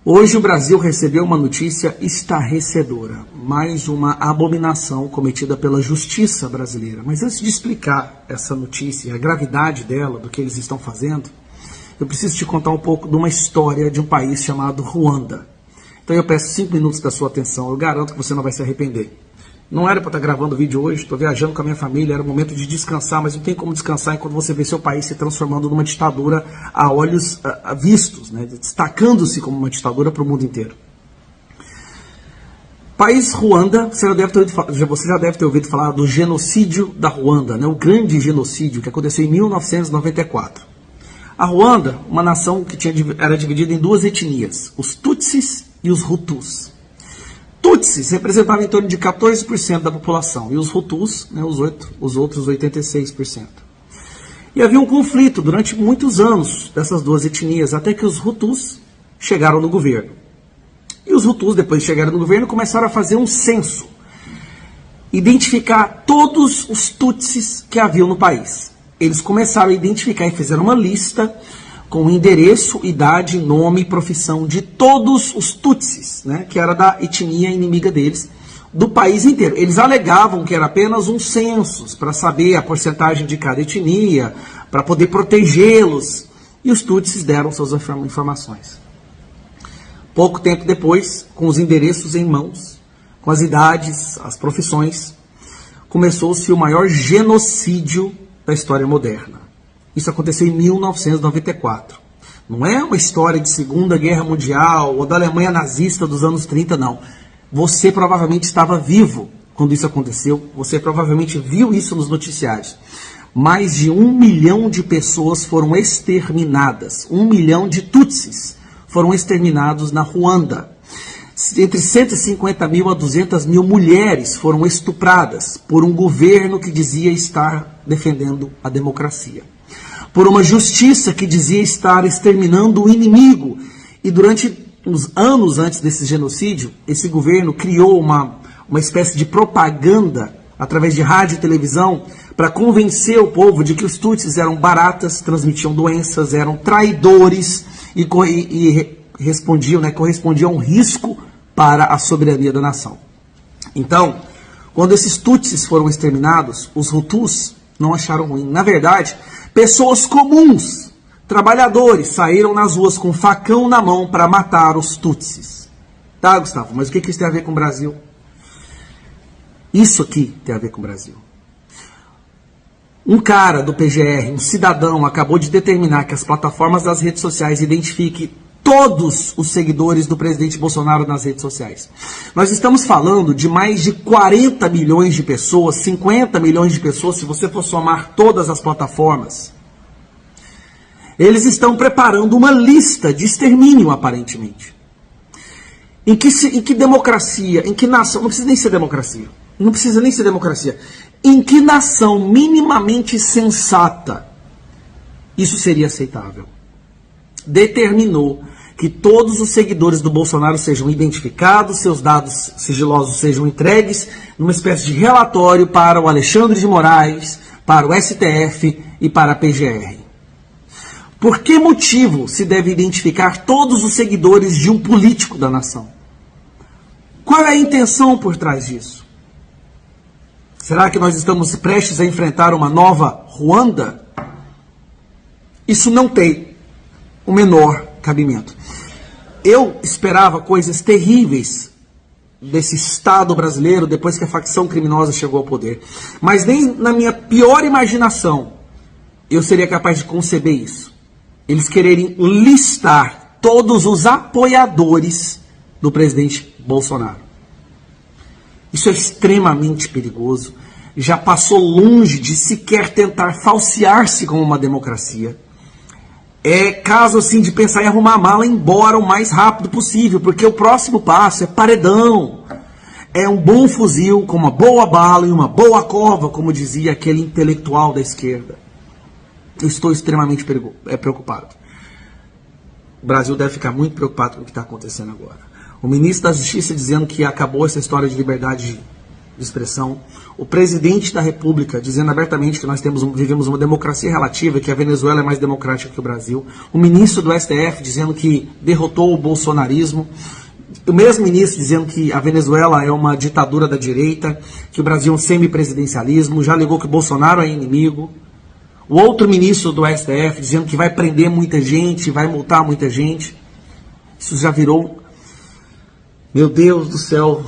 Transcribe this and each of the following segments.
Hoje o Brasil recebeu uma notícia estarrecedora, mais uma abominação cometida pela justiça brasileira. Mas antes de explicar essa notícia, a gravidade dela, do que eles estão fazendo, eu preciso te contar um pouco de uma história de um país chamado Ruanda. Então eu peço 5 minutos da sua atenção, eu garanto que você não vai se arrepender. Não era para estar gravando o vídeo hoje, estou viajando com a minha família, era o momento de descansar, mas não tem como descansar enquanto você vê seu país se transformando numa ditadura a olhos vistos, né? Destacando-se como uma ditadura para o mundo inteiro. País Ruanda, você já deve ter ouvido falar do genocídio da Ruanda, né? O grande genocídio que aconteceu em 1994. A Ruanda, uma nação que era dividida em 2 etnias, os Tutsis e os Hutus. Tutsis representavam em torno de 14% da população, e os Hutus, né, os outros 86%. E havia um conflito durante muitos anos dessas 2 etnias, até que os Hutus chegaram no governo. E os Hutus, depois de chegarem no governo, começaram a fazer um censo, identificar todos os Tutsis que haviam no país. Eles começaram a identificar e fizeram uma lista com endereço, idade, nome e profissão de todos os Tutsis, né, que era da etnia inimiga deles, do país inteiro. Eles alegavam que era apenas um censo, para saber a porcentagem de cada etnia, para poder protegê-los, e os Tutsis deram suas informações. Pouco tempo depois, com os endereços em mãos, com as idades, as profissões, começou-se o maior genocídio da história moderna. Isso aconteceu em 1994. Não é uma história de Segunda Guerra Mundial ou da Alemanha nazista dos anos 30, não. Você provavelmente estava vivo quando isso aconteceu. Você provavelmente viu isso nos noticiários. Mais de 1 milhão de pessoas foram exterminadas. 1 milhão de Tutsis foram exterminados na Ruanda. Entre 150 mil a 200 mil mulheres foram estupradas por um governo que dizia estar defendendo a democracia. Por uma justiça que dizia estar exterminando o inimigo. E durante os anos antes desse genocídio, esse governo criou uma espécie de propaganda, através de rádio e televisão, para convencer o povo de que os Tutsis eram baratas, transmitiam doenças, eram traidores e correspondiam a um risco para a soberania da nação. Então, quando esses Tutsis foram exterminados, os Hutus não acharam ruim. Na verdade, pessoas comuns, trabalhadores, saíram nas ruas com facão na mão para matar os Tutsis. Tá, Gustavo? Mas o que isso tem a ver com o Brasil? Isso aqui tem a ver com o Brasil. Um cara do PGR, um cidadão, acabou de determinar que as plataformas das redes sociais identifiquem todos os seguidores do presidente Bolsonaro nas redes sociais. Nós estamos falando de mais de 40 milhões de pessoas, 50 milhões de pessoas, se você for somar todas as plataformas. Eles estão preparando uma lista de extermínio, aparentemente. Em que democracia, em que nação, não precisa nem ser democracia, não precisa nem ser democracia, em que nação minimamente sensata isso seria aceitável? Determinou que todos os seguidores do Bolsonaro sejam identificados, seus dados sigilosos sejam entregues numa espécie de relatório para o Alexandre de Moraes, para o STF e para a PGR. Por que motivo se deve identificar todos os seguidores de um político da nação? Qual é a intenção por trás disso? Será que nós estamos prestes a enfrentar uma nova Ruanda? Isso não tem o menor cabimento. Eu esperava coisas terríveis desse Estado brasileiro depois que a facção criminosa chegou ao poder. Mas nem na minha pior imaginação eu seria capaz de conceber isso. Eles quererem listar todos os apoiadores do presidente Bolsonaro. Isso é extremamente perigoso. Já passou longe de sequer tentar falsear-se como uma democracia. É caso assim de pensar em arrumar a mala e ir embora o mais rápido possível, porque o próximo passo é paredão. É um bom fuzil com uma boa bala e uma boa cova, como dizia aquele intelectual da esquerda. Eu estou extremamente preocupado. O Brasil deve ficar muito preocupado com o que está acontecendo agora. O ministro da Justiça dizendo que acabou essa história de liberdade de expressão, o presidente da República dizendo abertamente que nós vivemos uma democracia relativa, que a Venezuela é mais democrática que o Brasil, o ministro do STF dizendo que derrotou o bolsonarismo, o mesmo ministro dizendo que a Venezuela é uma ditadura da direita, que o Brasil é um semipresidencialismo, já alegou que o Bolsonaro é inimigo. O outro ministro do STF dizendo que vai prender muita gente, vai multar muita gente. Isso já virou... Meu Deus do céu,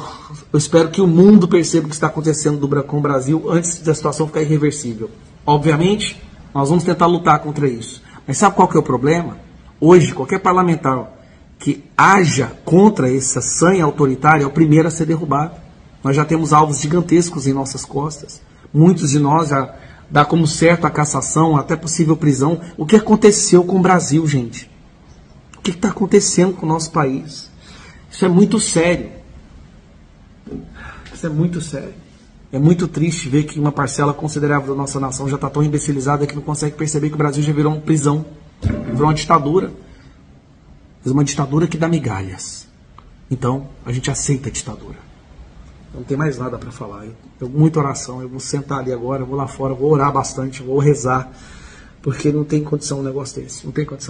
eu espero que o mundo perceba o que está acontecendo com o Brasil antes da situação ficar irreversível. Obviamente, nós vamos tentar lutar contra isso. Mas sabe qual que é o problema? Hoje, qualquer parlamentar que haja contra essa sanha autoritária é o primeiro a ser derrubado. Nós já temos alvos gigantescos em nossas costas. Muitos de nós já dá como certo a cassação, até possível prisão. O que aconteceu com o Brasil, gente? O que está acontecendo com o nosso país? Isso é muito sério. Isso é muito sério. É muito triste ver que uma parcela considerável da nossa nação já está tão imbecilizada que não consegue perceber que o Brasil já virou uma prisão. Virou uma ditadura. Mas uma ditadura que dá migalhas. Então, a gente aceita a ditadura. Não tem mais nada para falar. Muita oração. Eu vou sentar ali agora, vou lá fora, vou orar bastante, vou rezar. Porque não tem condição um negócio desse. Não tem condição.